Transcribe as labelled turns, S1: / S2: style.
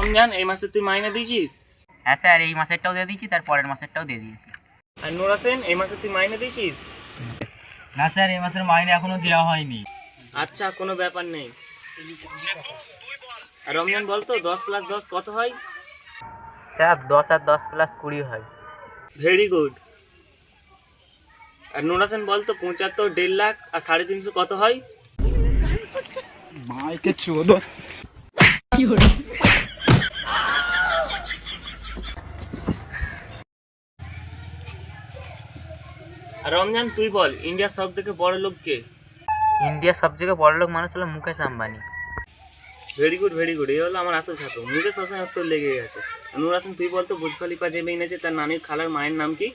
S1: রমজান, এই মাসে তুই মাইনে দিয়েছিস?
S2: হ্যাঁ স্যার, এই মাসেরটাও দিয়ে দিয়েছি, তার পরের মাসেরটাও দিয়ে দিয়েছি।
S1: আর নূর হোসেন, এই মাসে তুই মাইনে দিয়েছিস?
S3: না স্যার, এই মাসের মাইনে এখনো দেওয়া হয়নি।
S1: আচ্ছা, কোনো ব্যাপার নেই। আর রমজান বলতো 10 + 10 কত হয়?
S2: স্যার 10 আর 10 + 20 হয়।
S1: Very good. আর নূর হোসেন বলতো 75, 1.5 লাখ আর 350 কত হয়? আর রমজান তুই বল, ইন্ডিয়ার সব থেকে বড় লোক কে?
S2: ইন্ডিয়ার সবথেকে বড় লোক মানুষ হলো Mukesh Ambani.
S1: Very good, very good. এই হলো আমার আসল ছাত্র। মুকেশ হোসেন তোর লেগে গেছে। আর নূর হোসেন তুই বলতো বুর্জ খলিফা যে মেয়ে আছে তার নানির খালার মায়ের নাম কি?